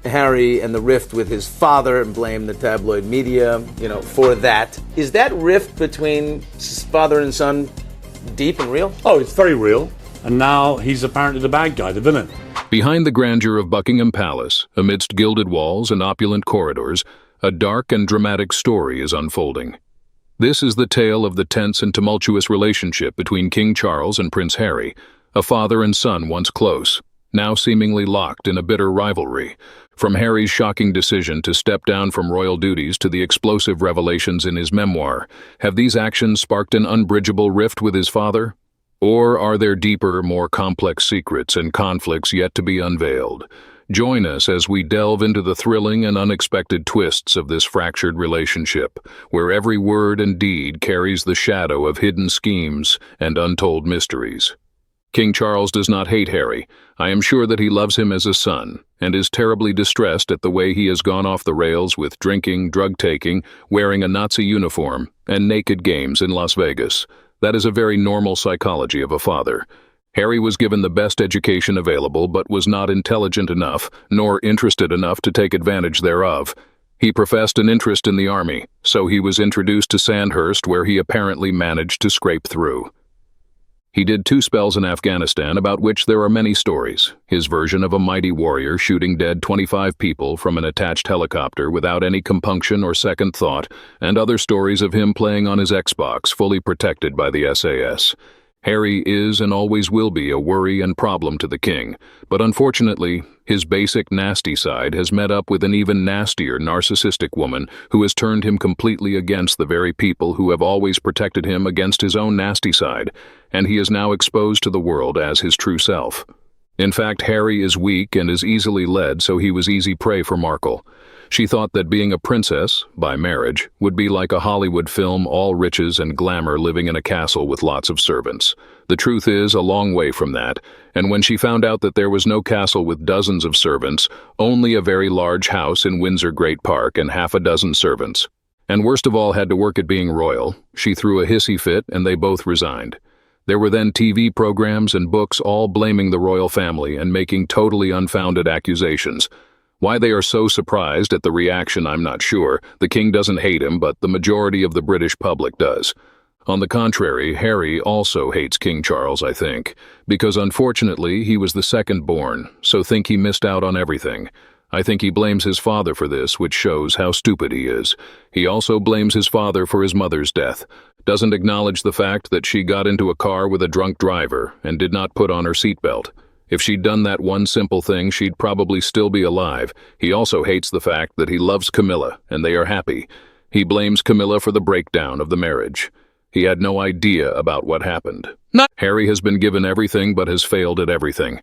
Harry and the rift with his father and blamed the tabloid media, for that. Is that rift between father and son deep and real? Oh, it's very real. And now he's apparently the bad guy, the villain. Behind the grandeur of Buckingham Palace, amidst gilded walls and opulent corridors, a dark and dramatic story is unfolding. This is the tale of the tense and tumultuous relationship between King Charles and Prince Harry, a father and son once close, now seemingly locked in a bitter rivalry. From Harry's shocking decision to step down from royal duties to the explosive revelations in his memoir, have these actions sparked an unbridgeable rift with his father? Or are there deeper, more complex secrets and conflicts yet to be unveiled? Join us as we delve into the thrilling and unexpected twists of this fractured relationship, where every word and deed carries the shadow of hidden schemes and untold mysteries. King Charles does not hate Harry. I am sure that he loves him as a son, and is terribly distressed at the way he has gone off the rails with drinking, drug-taking, wearing a Nazi uniform, and naked games in Las Vegas. That is a very normal psychology of a father. Harry was given the best education available but was not intelligent enough, nor interested enough to take advantage thereof. He professed an interest in the army, so he was introduced to Sandhurst, where he apparently managed to scrape through. He did 2 spells in Afghanistan, about which there are many stories. His version of a mighty warrior shooting dead 25 people from an attached helicopter without any compunction or second thought, and other stories of him playing on his Xbox, fully protected by the SAS. Harry is and always will be a worry and problem to the king, but unfortunately, his basic nasty side has met up with an even nastier narcissistic woman who has turned him completely against the very people who have always protected him against his own nasty side, and he is now exposed to the world as his true self. In fact, Harry is weak and is easily led, so he was easy prey for Markle. She thought that being a princess, by marriage, would be like a Hollywood film, all riches and glamour, living in a castle with lots of servants. The truth is a long way from that, and when she found out that there was no castle with dozens of servants, only a very large house in Windsor Great Park and half a dozen servants, and worst of all had to work at being royal, she threw a hissy fit and they both resigned. There were then TV programs and books all blaming the royal family and making totally unfounded accusations. Why they are so surprised at the reaction, I'm not sure. The king doesn't hate him, but the majority of the British public does. On the contrary, Harry also hates King Charles, I think, because unfortunately he was the second born, so think he missed out on everything. I think he blames his father for this, which shows how stupid he is. He also blames his father for his mother's death, doesn't acknowledge the fact that she got into a car with a drunk driver and did not put on her seatbelt. If she'd done that one simple thing, she'd probably still be alive. He also hates the fact that he loves Camilla, and they are happy. He blames Camilla for the breakdown of the marriage. He had no idea about what happened. Harry has been given everything but has failed at everything.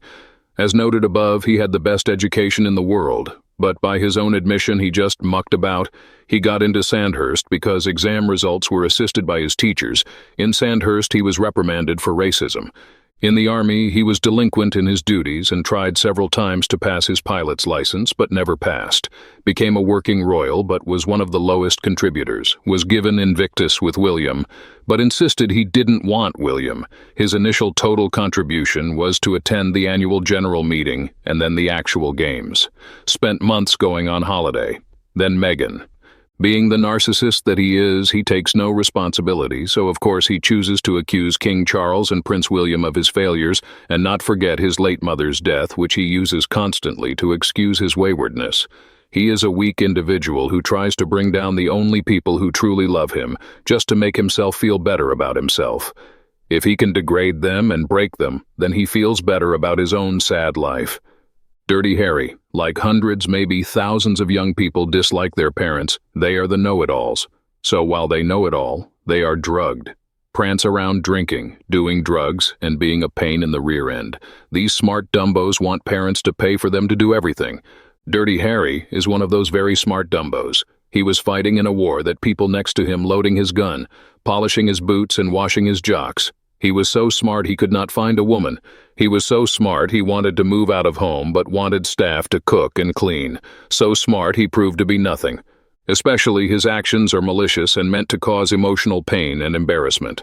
As noted above, he had the best education in the world, but by his own admission he just mucked about. He got into Sandhurst because exam results were assisted by his teachers. In Sandhurst he was reprimanded for racism. In the army, he was delinquent in his duties and tried several times to pass his pilot's license, but never passed. Became a working royal, but was one of the lowest contributors. Was given Invictus with William, but insisted he didn't want William. His initial total contribution was to attend the annual general meeting and then the actual games. Spent months going on holiday. Then Meghan. Being the narcissist that he is, he takes no responsibility, so of course he chooses to accuse King Charles and Prince William of his failures and not forget his late mother's death, which he uses constantly to excuse his waywardness. He is a weak individual who tries to bring down the only people who truly love him, just to make himself feel better about himself. If he can degrade them and break them, then he feels better about his own sad life. Dirty Harry, like hundreds, maybe thousands of young people dislike their parents, they are the know-it-alls. So while they know it all, they are drugged. Prance around drinking, doing drugs, and being a pain in the rear end. These smart dumbos want parents to pay for them to do everything. Dirty Harry is one of those very smart dumbos. He was fighting in a war that people next to him loading his gun, polishing his boots and washing his jocks. He was so smart he could not find a woman. He was so smart he wanted to move out of home but wanted staff to cook and clean. So smart he proved to be nothing. Especially his actions are malicious and meant to cause emotional pain and embarrassment.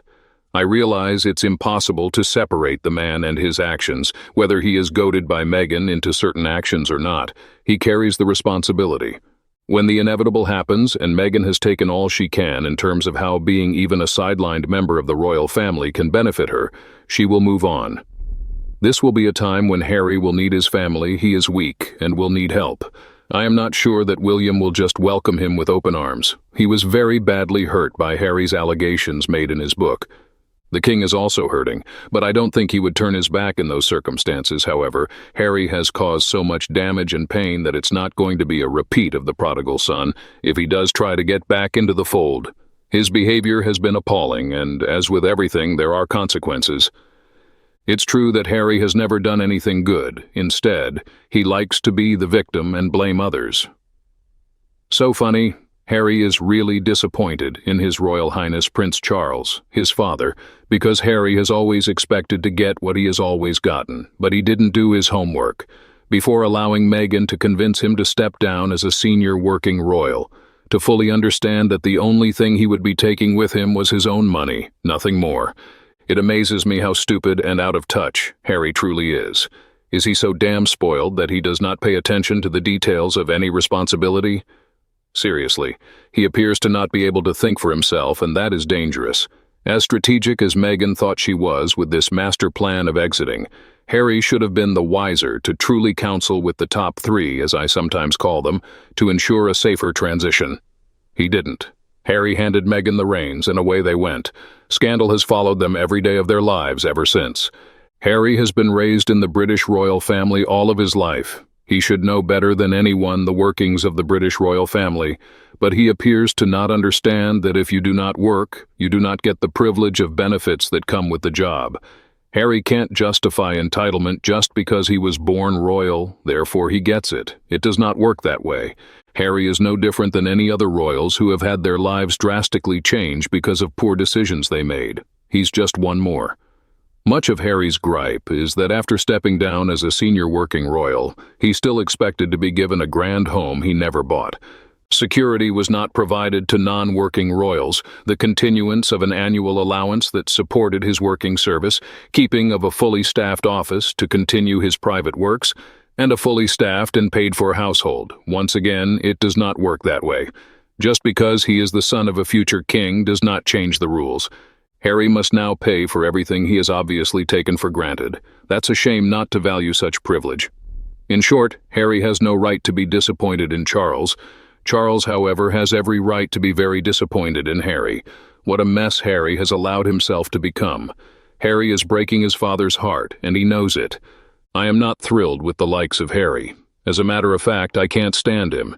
I realize it's impossible to separate the man and his actions, whether he is goaded by Meghan into certain actions or not. He carries the responsibility. When the inevitable happens and Meghan has taken all she can in terms of how being even a sidelined member of the royal family can benefit her, she will move on. This will be a time when Harry will need his family. He is weak and will need help. I am not sure that William will just welcome him with open arms. He was very badly hurt by Harry's allegations made in his book. The king is also hurting, but I don't think he would turn his back in those circumstances. However, Harry has caused so much damage and pain that it's not going to be a repeat of the prodigal son if he does try to get back into the fold. His behavior has been appalling, and as with everything, there are consequences. It's true that Harry has never done anything good. Instead, he likes to be the victim and blame others. So funny, Harry is really disappointed in His Royal Highness Prince Charles, his father, because Harry has always expected to get what he has always gotten, but he didn't do his homework before allowing Meghan to convince him to step down as a senior working royal, to fully understand that the only thing he would be taking with him was his own money, nothing more. It amazes me how stupid and out of touch Harry truly is. Is he so damn spoiled that he does not pay attention to the details of any responsibility? Seriously, he appears to not be able to think for himself, and that is dangerous. As strategic as Meghan thought she was with this master plan of exiting, Harry should have been the wiser to truly counsel with the top three, as I sometimes call them, to ensure a safer transition. He didn't. Harry handed Meghan the reins, and away they went. Scandal has followed them every day of their lives ever since. Harry has been raised in the British royal family all of his life. He should know better than anyone the workings of the British royal family, but he appears to not understand that if you do not work, you do not get the privilege of benefits that come with the job. Harry can't justify entitlement just because he was born royal, therefore he gets it. It does not work that way. Harry is no different than any other royals who have had their lives drastically changed because of poor decisions they made. He's just one more. Much of Harry's gripe is that after stepping down as a senior working royal, he's still expected to be given a grand home he never bought. Security was not provided to non-working royals, the continuance of an annual allowance that supported his working service, keeping of a fully staffed office to continue his private works, and a fully staffed and paid-for household. Once again, it does not work that way. Just because he is the son of a future king does not change the rules. Harry must now pay for everything he has obviously taken for granted. That's a shame not to value such privilege. In short, Harry has no right to be disappointed in Charles. Charles, however, has every right to be very disappointed in Harry. What a mess Harry has allowed himself to become. Harry is breaking his father's heart, and he knows it. I am not thrilled with the likes of Harry. As a matter of fact, I can't stand him.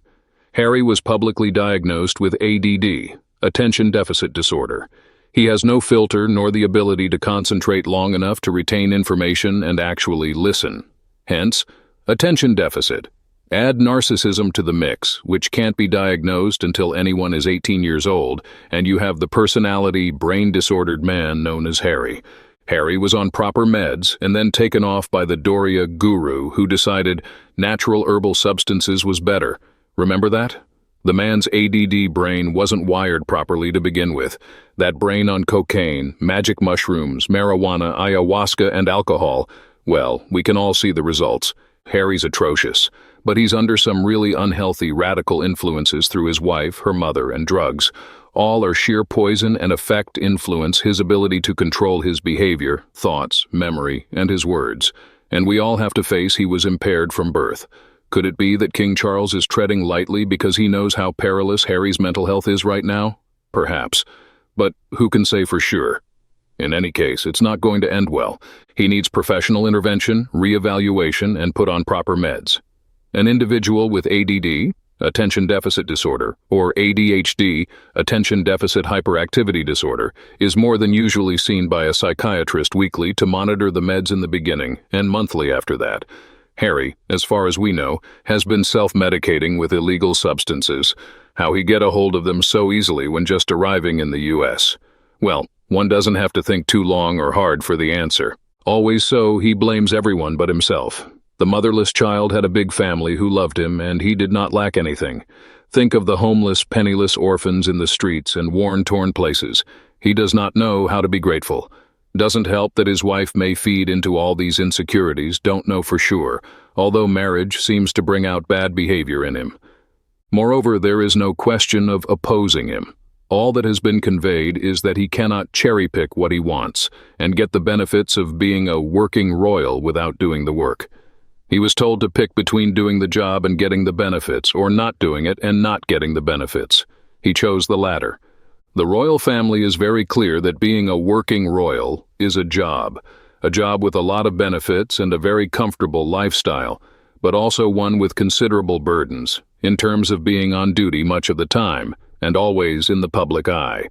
Harry was publicly diagnosed with ADD, attention deficit disorder. He has no filter nor the ability to concentrate long enough to retain information and actually listen. Hence, attention deficit. Add narcissism to the mix, which can't be diagnosed until anyone is 18 years old, and you have the personality, brain-disordered man known as Harry. Harry was on proper meds and then taken off by the Doria guru who decided natural herbal substances was better. Remember that? The man's ADD brain wasn't wired properly to begin with. That brain on cocaine, magic mushrooms, marijuana, ayahuasca, and alcohol, well, we can all see the results. Harry's atrocious, but he's under some really unhealthy radical influences through his wife, her mother, and drugs. All are sheer poison and influence his ability to control his behavior, thoughts, memory, and his words. And we all have to face he was impaired from birth. Could it be that King Charles is treading lightly because he knows how perilous Harry's mental health is right now? Perhaps. But who can say for sure? In any case, it's not going to end well. He needs professional intervention, re-evaluation, and put on proper meds. An individual with ADD, attention deficit disorder, or ADHD, attention deficit hyperactivity disorder, is more than usually seen by a psychiatrist weekly to monitor the meds in the beginning and monthly after that. Harry, as far as we know, has been self-medicating with illegal substances. How he get a hold of them so easily when just arriving in the U.S.? Well, one doesn't have to think too long or hard for the answer. Always so, he blames everyone but himself. The motherless child had a big family who loved him, and he did not lack anything. Think of the homeless, penniless orphans in the streets and worn, torn places. He does not know how to be grateful. Doesn't help that his wife may feed into all these insecurities, don't know for sure, although marriage seems to bring out bad behavior in him. Moreover, there is no question of opposing him. All that has been conveyed is that he cannot cherry-pick what he wants and get the benefits of being a working royal without doing the work. He was told to pick between doing the job and getting the benefits, or not doing it and not getting the benefits. He chose the latter. The royal family is very clear that being a working royal is a job with a lot of benefits and a very comfortable lifestyle, but also one with considerable burdens, in terms of being on duty much of the time, and always in the public eye.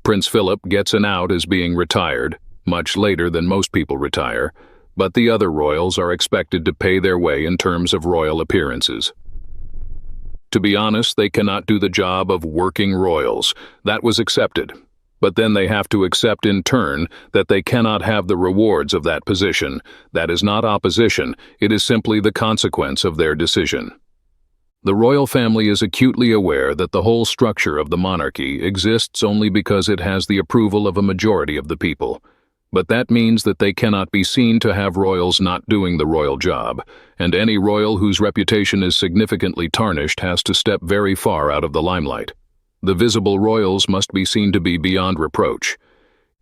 Prince Philip gets an out as being retired, much later than most people retire, but the other royals are expected to pay their way in terms of royal appearances. To be honest, they cannot do the job of working royals. That was accepted. But then they have to accept in turn that they cannot have the rewards of that position. That is not opposition, it is simply the consequence of their decision. The royal family is acutely aware that the whole structure of the monarchy exists only because it has the approval of a majority of the people. But that means that they cannot be seen to have royals not doing the royal job, and any royal whose reputation is significantly tarnished has to step very far out of the limelight. The visible royals must be seen to be beyond reproach.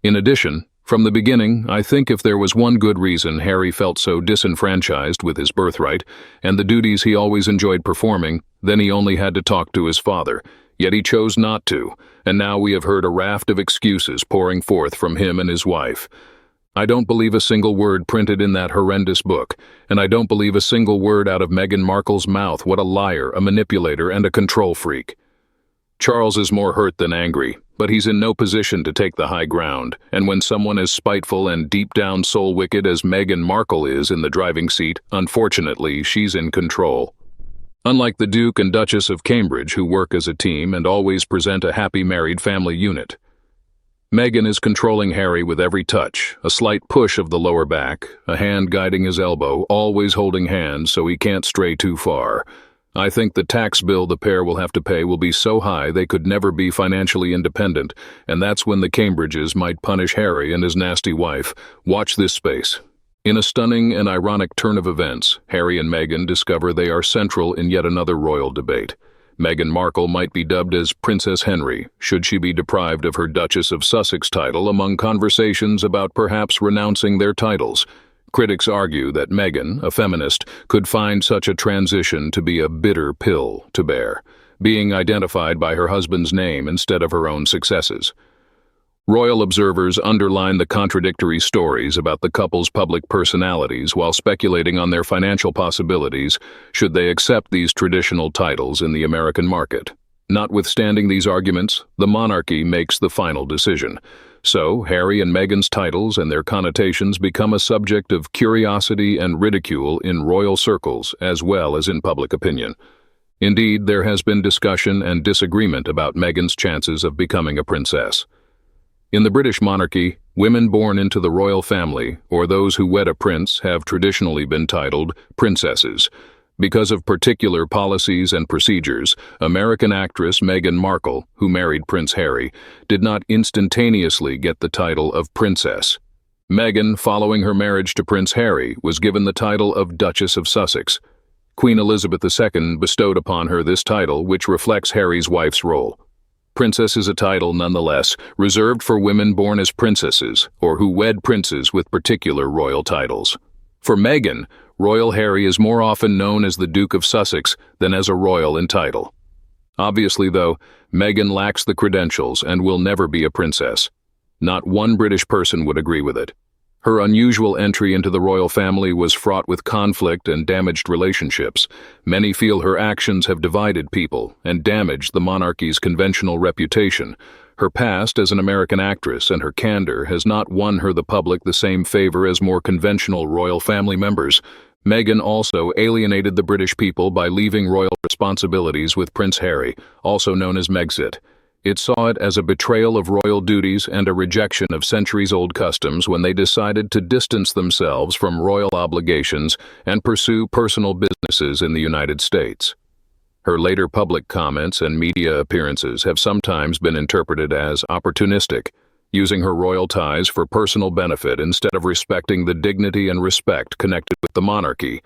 In addition, from the beginning, I think if there was one good reason Harry felt so disenfranchised with his birthright and the duties he always enjoyed performing, then he only had to talk to his father, yet he chose not to, and now we have heard a raft of excuses pouring forth from him and his wife. I don't believe a single word printed in that horrendous book, and I don't believe a single word out of Meghan Markle's mouth. What a liar, a manipulator, and a control freak. Charles is more hurt than angry, but he's in no position to take the high ground, and when someone as spiteful and deep-down soul-wicked as Meghan Markle is in the driving seat, unfortunately, she's in control. Unlike the Duke and Duchess of Cambridge, who work as a team and always present a happy married family unit, Meghan is controlling Harry with every touch, a slight push of the lower back, a hand guiding his elbow, always holding hands so he can't stray too far. I think the tax bill the pair will have to pay will be so high they could never be financially independent, and that's when the Cambridges might punish Harry and his nasty wife. Watch this space. In a stunning and ironic turn of events, Harry and Meghan discover they are central in yet another royal debate. Meghan Markle might be dubbed as Princess Henry, should she be deprived of her Duchess of Sussex title among conversations about perhaps renouncing their titles. Critics argue that Meghan, a feminist, could find such a transition to be a bitter pill to bear, being identified by her husband's name instead of her own successes. Royal observers underline the contradictory stories about the couple's public personalities while speculating on their financial possibilities should they accept these traditional titles in the American market. Notwithstanding these arguments, the monarchy makes the final decision. So, Harry and Meghan's titles and their connotations become a subject of curiosity and ridicule in royal circles as well as in public opinion. Indeed, there has been discussion and disagreement about Meghan's chances of becoming a princess. In the British monarchy, women born into the royal family, or those who wed a prince, have traditionally been titled princesses. Because of particular policies and procedures, American actress Meghan Markle, who married Prince Harry, did not instantaneously get the title of princess. Meghan, following her marriage to Prince Harry, was given the title of Duchess of Sussex. Queen Elizabeth II bestowed upon her this title, which reflects Harry's wife's role. Princess is a title nonetheless, reserved for women born as princesses, or who wed princes with particular royal titles. For Meghan, Royal Harry is more often known as the Duke of Sussex than as a royal in title. Obviously, though, Meghan lacks the credentials and will never be a princess. Not one British person would agree with it. Her unusual entry into the royal family was fraught with conflict and damaged relationships. Many feel her actions have divided people and damaged the monarchy's conventional reputation. Her past as an American actress and her candor has not won her the public the same favor as more conventional royal family members. Meghan also alienated the British people by leaving royal responsibilities with Prince Harry, also known as Megxit. It saw it as a betrayal of royal duties and a rejection of centuries-old customs when they decided to distance themselves from royal obligations and pursue personal businesses in the United States. Her later public comments and media appearances have sometimes been interpreted as opportunistic. using her royal ties for personal benefit instead of respecting the dignity and respect connected with the monarchy.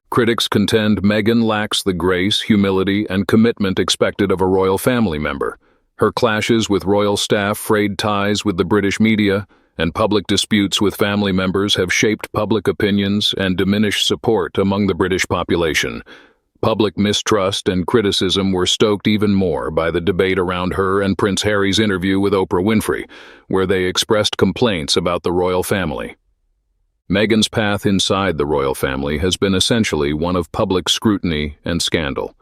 Critics contend Meghan lacks the grace, humility, and commitment expected of a royal family member. Her clashes with royal staff, frayed ties with the British media, and public disputes with family members have shaped public opinions and diminished support among the British population. Public mistrust and criticism were stoked even more by the debate around her and Prince Harry's interview with Oprah Winfrey, where they expressed complaints about the royal family. Meghan's path inside the royal family has been essentially one of public scrutiny and scandal.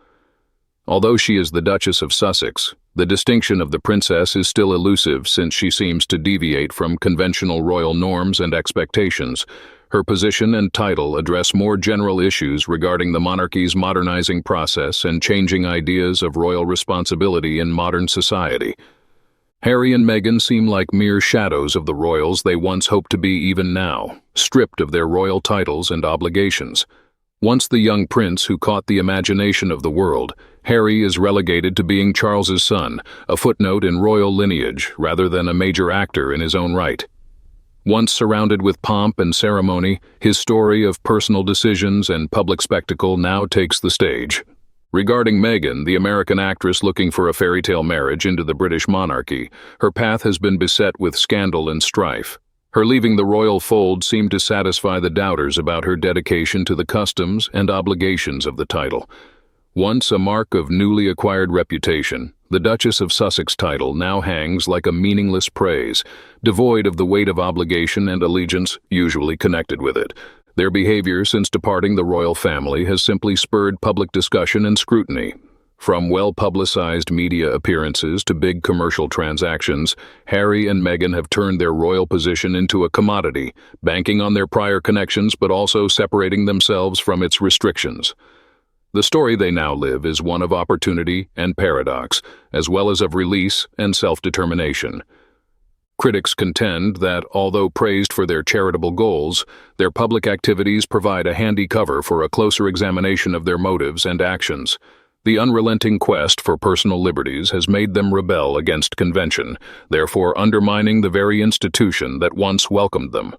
Although she is the Duchess of Sussex, the distinction of the princess is still elusive since she seems to deviate from conventional royal norms and expectations. Her position and title address more general issues regarding the monarchy's modernizing process and changing ideas of royal responsibility in modern society. Harry and Meghan seem like mere shadows of the royals they once hoped to be even now, stripped of their royal titles and obligations. Once the young prince who caught the imagination of the world, Harry is relegated to being Charles's son, a footnote in royal lineage rather than a major actor in his own right. Once surrounded with pomp and ceremony, his story of personal decisions and public spectacle now takes the stage. Regarding Meghan, the American actress looking for a fairy tale marriage into the British monarchy, her path has been beset with scandal and strife. Her leaving the royal fold seemed to satisfy the doubters about her dedication to the customs and obligations of the title. Once a mark of newly acquired reputation, the Duchess of Sussex title now hangs like a meaningless praise, devoid of the weight of obligation and allegiance usually connected with it. Their behavior since departing the royal family has simply spurred public discussion and scrutiny. From well-publicized media appearances to big commercial transactions, Harry and Meghan have turned their royal position into a commodity, banking on their prior connections but also separating themselves from its restrictions. The story they now live is one of opportunity and paradox, as well as of release and self-determination. Critics contend that, although praised for their charitable goals, their public activities provide a handy cover for a closer examination of their motives and actions. The unrelenting quest for personal liberties has made them rebel against convention, therefore undermining the very institution that once welcomed them.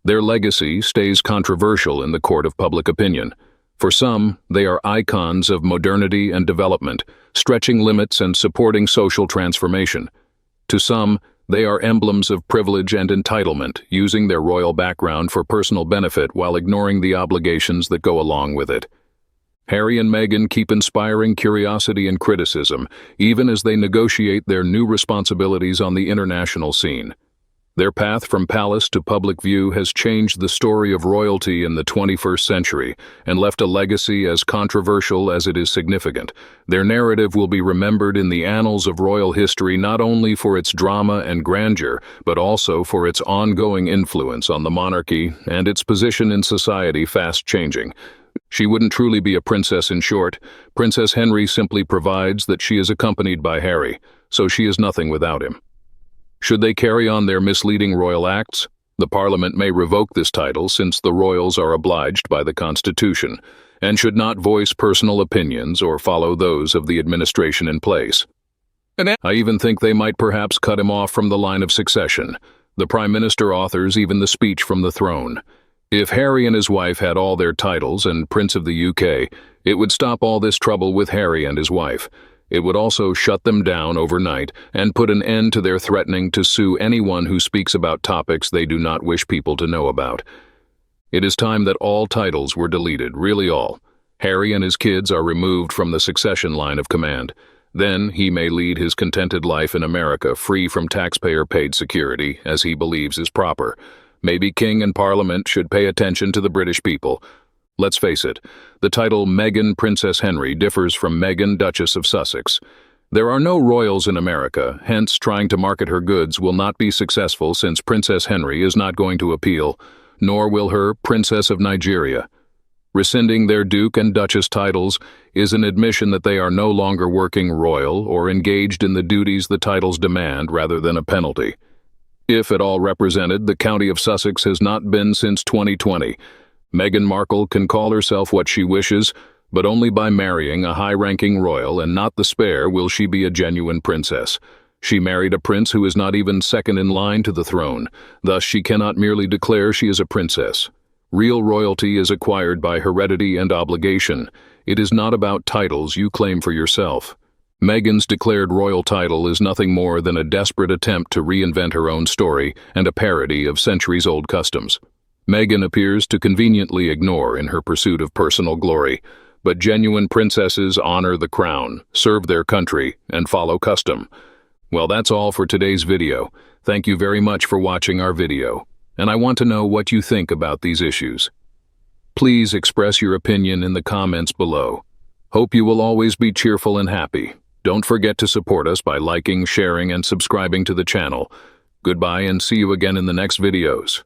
Their legacy stays controversial in the court of public opinion. For some, they are icons of modernity and development, stretching limits and supporting social transformation. To some, they are emblems of privilege and entitlement, using their royal background for personal benefit while ignoring the obligations that go along with it. Harry and Meghan keep inspiring curiosity and criticism, even as they negotiate their new responsibilities on the international scene. Their path from palace to public view has changed the story of royalty in the 21st century and left a legacy as controversial as it is significant. Their narrative will be remembered in the annals of royal history not only for its drama and grandeur, but also for its ongoing influence on the monarchy and its position in society fast changing. She wouldn't truly be a princess in short. Princess Henry simply provides that she is accompanied by Harry, so she is nothing without him. Should they carry on their misleading royal acts, the Parliament may revoke this title since the royals are obliged by the Constitution, and should not voice personal opinions or follow those of the administration in place. I even think they might perhaps cut him off from the line of succession. The Prime Minister authors even the speech from the throne. If Harry and his wife had all their titles and Prince of the UK, it would stop all this trouble with Harry and his wife. It would also shut them down overnight and put an end to their threatening to sue anyone who speaks about topics they do not wish people to know about. It is time that all titles were deleted, really all. Harry and his kids are removed from the succession line of command. Then he may lead his contented life in America free from taxpayer-paid security, as he believes is proper. Maybe King and Parliament should pay attention to the British people. Let's face it, the title Meghan Princess Henry differs from Meghan Duchess of Sussex. There are no royals in America, hence trying to market her goods will not be successful since Princess Henry is not going to appeal, nor will her Princess of Nigeria. Rescinding their Duke and Duchess titles is an admission that they are no longer working royal or engaged in the duties the titles demand rather than a penalty. If at all represented, the County of Sussex has not been since 2020. Meghan Markle can call herself what she wishes, but only by marrying a high-ranking royal and not the spare will she be a genuine princess. She married a prince who is not even second in line to the throne, thus she cannot merely declare she is a princess. Real royalty is acquired by heredity and obligation. It is not about titles you claim for yourself. Meghan's declared royal title is nothing more than a desperate attempt to reinvent her own story and a parody of centuries-old customs. Meghan appears to conveniently ignore in her pursuit of personal glory, but genuine princesses honor the crown, serve their country, and follow custom. Well, that's all for today's video. Thank you very much for watching our video, and I want to know what you think about these issues. Please express your opinion in the comments below. Hope you will always be cheerful and happy. Don't forget to support us by liking, sharing, and subscribing to the channel. Goodbye and see you again in the next videos.